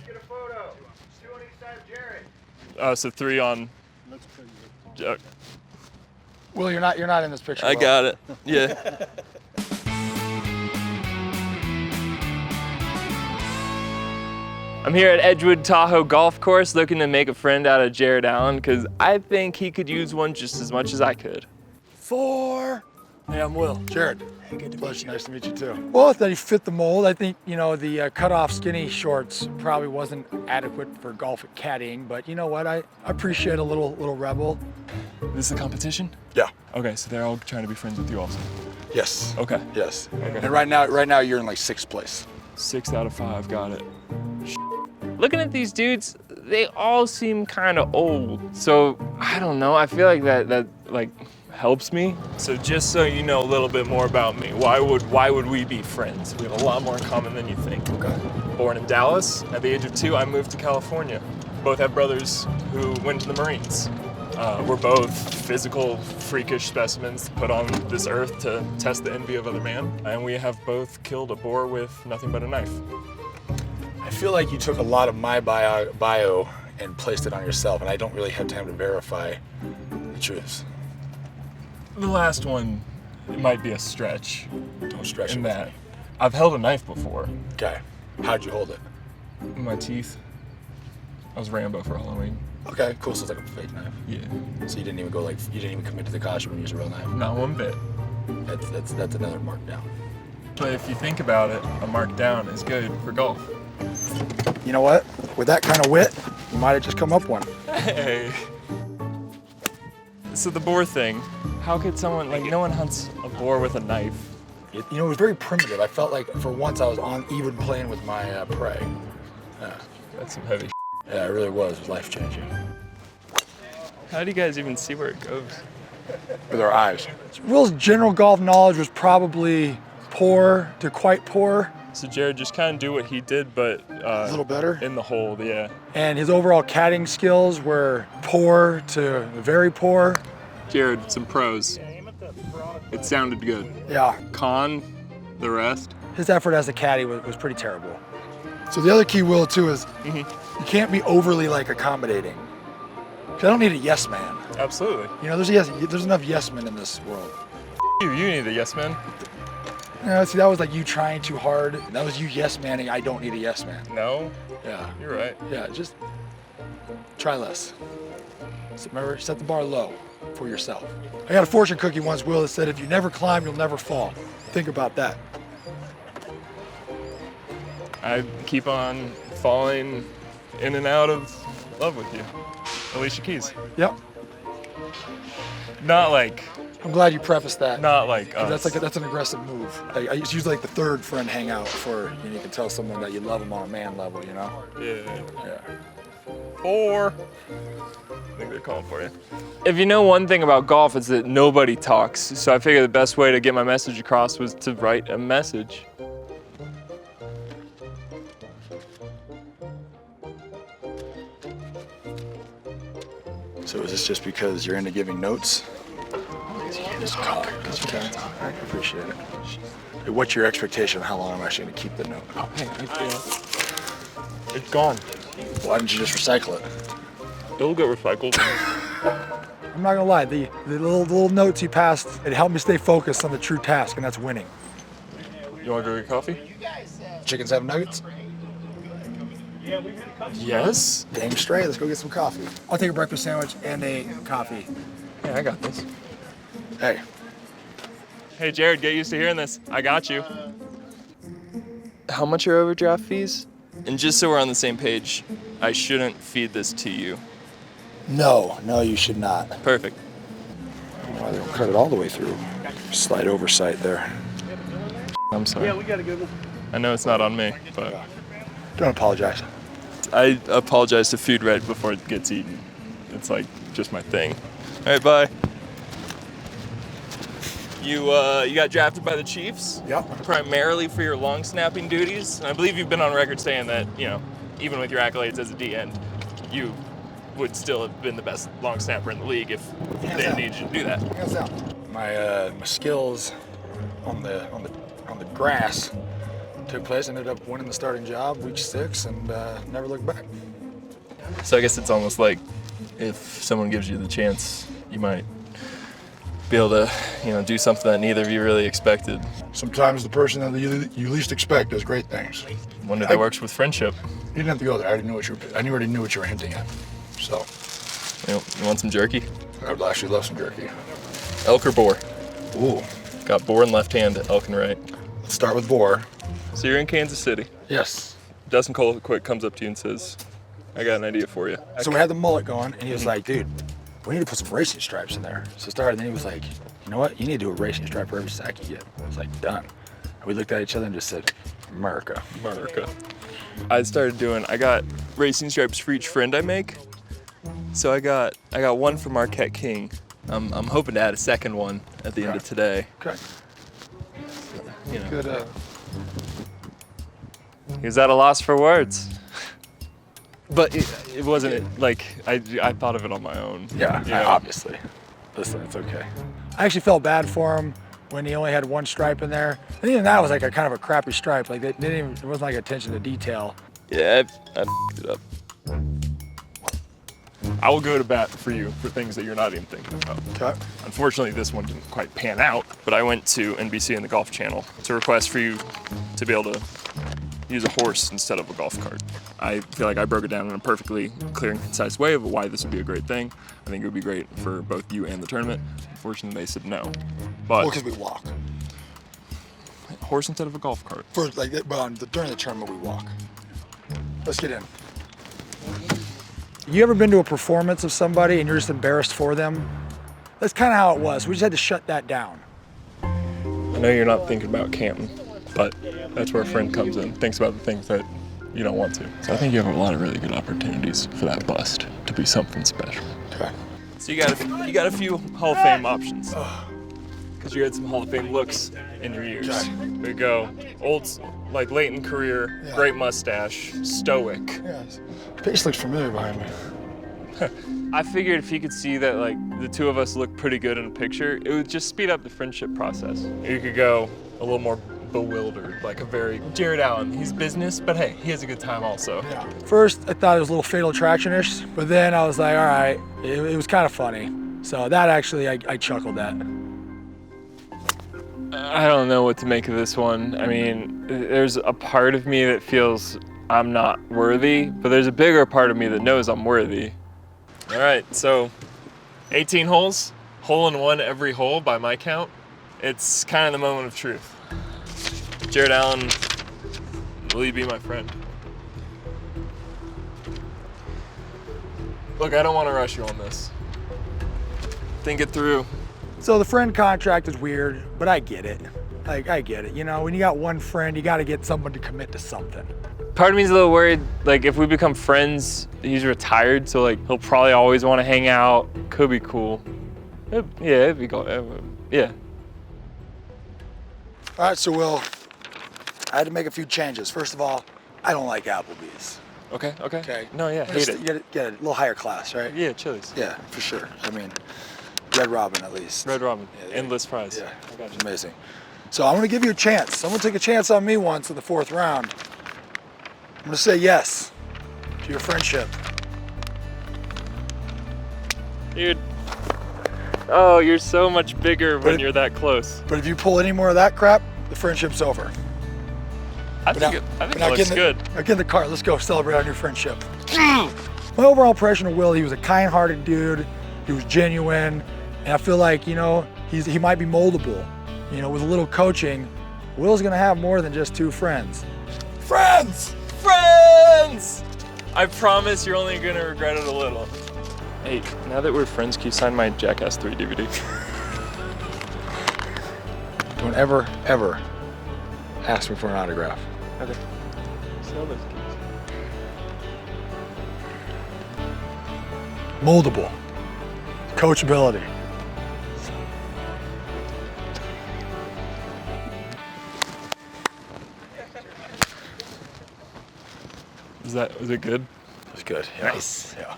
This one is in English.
get a photo. 2 on each side of Jared. So 3 on. Will, you're not in this picture. I Will. got it. Yeah. I'm here at Edgewood Tahoe Golf Course looking to make a friend out of Jared Allen because I think he could use one just as much as I could. 4. Hey, I'm Will. Jared. Hey, good to meet you. Nice to meet you too. Well, that he fit the mold. I think, you know, the cut-off skinny shorts probably wasn't adequate for golf at caddying, but you know what? I appreciate a little rebel. This is a competition? Yeah. Okay, so they're all trying to be friends with you also. Yes. Okay. Yes. Okay. And right now you're in like 6th place. 6 out of 5, got it. Looking at these dudes, they all seem kind of old. So I don't know, I feel like that like helps me. So just so you know a little bit more about me, why would we be friends? We have a lot more in common than you think. Okay. Born in Dallas, at the age of 2, I moved to California. Both have brothers who went to the Marines. We're both physical, freakish specimens put on this earth to test the envy of other man. And we have both killed a boar with nothing but a knife. I feel like you took a lot of my bio and placed it on yourself, and I don't really have time to verify the truth. The last one, it might be a stretch. Don't stretch In it with that, me. I've held a knife before. Okay. How'd you hold it? In my teeth. I was Rambo for Halloween. Okay, cool. So it's like a fake knife. Yeah. So you didn't even commit to the costume and use a real knife. Not one bit. That's another markdown. But if you think about it, a mark down is good for golf. You know what? With that kind of wit, you might have just come up one. Hey. So the boar thing, how could someone, like, no one hunts a boar with a knife. You know, it was very primitive. I felt like for once I was on even plane with my prey. Yeah. That's some heavy. Yeah, it really was. It was life-changing. How do you guys even see where it goes? With our eyes. Will's general golf knowledge was probably poor to quite poor. So Jared just kind of do what he did, but A little better. in the hold, yeah. And his overall caddying skills were poor to very poor. Jared, some pros. It sounded good. Yeah. Con, the rest. His effort as a caddy was pretty terrible. So the other key, Will, too, is you can't be overly like accommodating. 'Cause I don't need a yes man. Absolutely. You know, there's enough yes men in this world. You need a yes man. Yeah, see, that was like you trying too hard. That was you yes manning. I don't need a yes man. No, Yeah. you're right. Yeah, just try less. So remember, set the bar low for yourself. I got a fortune cookie once, Will, that said, if you never climb, you'll never fall. Think about that. I keep on falling in and out of love with you. Alicia Keys. Yep. Not like I'm glad you prefaced that. us. That's an aggressive move. It's usually like the third friend hangout for you can tell someone that you love them on a man level, you know? Yeah. Yeah. 4. I think they're calling for you. If you know one thing about golf, it's that nobody talks. So I figured the best way to get my message across was to write a message. So is this just because you're into giving notes? Just call it. I appreciate it. Hey, what's your expectation of how long I'm actually going to keep the note? Oh, hey, it's gone. Why didn't you just recycle it? It'll get recycled. I'm not gonna lie, the little notes you passed, it helped me stay focused on the true task, and that's winning. You want to go get coffee? Chickens have nuggets? Yes. Damn straight, let's go get some coffee. I'll take a breakfast sandwich and a coffee. Yeah, I got this. Hey. Hey, Jared, get used to hearing this. I got you. How much are overdraft fees? And just so we're on the same page, I shouldn't feed this to you. No, you should not. Perfect. Why they don't cut it all the way through. Slight oversight there. I'm sorry. Yeah, we got a good one. I know it's not on me, but Don't apologize. I apologize to food right before it gets eaten. It's like just my thing. All right, bye. You got drafted by the Chiefs? Yep. Primarily for your long snapping duties. And I believe you've been on record saying that, you know, even with your accolades as a D end, you would still have been the best long snapper in the league if they needed you to do that. Hands down. My skills on the grass took place. Ended up winning the starting job, week 6, and never looked back. So I guess it's almost like if someone gives you the chance, you might be able to, do something that neither of you really expected. Sometimes the person that you least expect does great things. Wonder that works with friendship. You didn't have to go there. I already knew what you were hinting at. So, You want some jerky? I would actually love some jerky. Elk or boar? Ooh. Got boar in left hand, elk in right. Let's start with boar. So you're in Kansas City. Yes. Dustin Colquitt comes up to you and says, I got an idea for you. So we had the mullet going, and he was like, dude, we need to put some racing stripes in there. So started, and then he was like, you know what? You need to do a racing stripe for every sack you get. I was like, done. And we looked at each other and just said, America. I got racing stripes for each friend I make. So I got one for Marquette King. I'm hoping to add a second one at the end of today. Okay. Good. He was at a loss for words. But it wasn't like I thought of it on my own. Yeah, obviously. Listen, it's okay. I actually felt bad for him when he only had one stripe in there. And even that was like a kind of a crappy stripe. Like it wasn't like attention to detail. Yeah, I f***ed it up. I will go to bat for you for things that you're not even thinking about. Okay. Unfortunately, this one didn't quite pan out, but I went to NBC and the Golf Channel to request for you to be able to use a horse instead of a golf cart. I feel like I broke it down in a perfectly clear and concise way of why this would be a great thing. I think it would be great for both you and the tournament. Unfortunately, they said no. But Well, because we walk. horse instead of a golf cart. During the tournament, we walk. Let's get in. You ever been to a performance of somebody and you're just embarrassed for them? That's kind of how it was. We just had to shut that down. I know you're not thinking about Canton, but that's where a friend comes in, thinks about the things that you don't want to. So I think you have a lot of really good opportunities for that bust to be something special. Okay. So you got a few Hall of Fame options. Because you had some Hall of Fame looks in your years. Okay. We go like late in career, Yeah. great mustache, stoic. Yes. Face looks familiar behind me. I figured if he could see that like the two of us look pretty good in a picture, it would just speed up the friendship process. Or you could go a little more bewildered, like a very Jared Allen. He's business, but hey, he has a good time also. Yeah. First, I thought it was a little Fatal Attraction-ish, but then I was like, all right, it was kind of funny. So that actually, I chuckled at. I don't know what to make of this one. I mean, there's a part of me that feels I'm not worthy, but there's a bigger part of me that knows I'm worthy. All right, so 18 holes, hole in one every hole by my count. It's kind of the moment of truth. Jared Allen, will you be my friend? Look, I don't want to rush you on this. Think it through. So the friend contract is weird, but I get it. Like, I get it. You know, when you got one friend, you got to get someone to commit to something. Part of me's a little worried, like if we become friends, he's retired, so like he'll probably always want to hang out. Could be cool. It'd be cool. Yeah. All right, so Will, I had to make a few changes. First of all, I don't like Applebee's. Okay. Okay. No, yeah, hate it. Get a little higher class, right? Yeah, Chili's. Yeah, for sure. I mean, Red Robin at least. Red Robin, Yeah, endless fries. Yeah, I got you. amazing. So I'm gonna give you a chance. Someone took a chance on me once in the 4th round. I'm gonna say yes to your friendship. Dude. Oh, you're so much bigger when But- you're that close. But if you pull any more of that crap, the friendship's over. I think it Now looks get in good. Now get in the car. Let's go celebrate our new friendship. My overall impression of Will, he was a kind-hearted dude. He was genuine, and I feel like he might be moldable. You know, with a little coaching, Will's gonna have more than just 2 friends. Friends! I promise you're only gonna regret it a little. Hey, now that we're friends, can you sign my Jackass 3 DVD? Don't ever ask me for an autograph. Okay. Sell those keys. Moldable. Coachability. Was it good? That's good. Yeah. Nice. Yeah.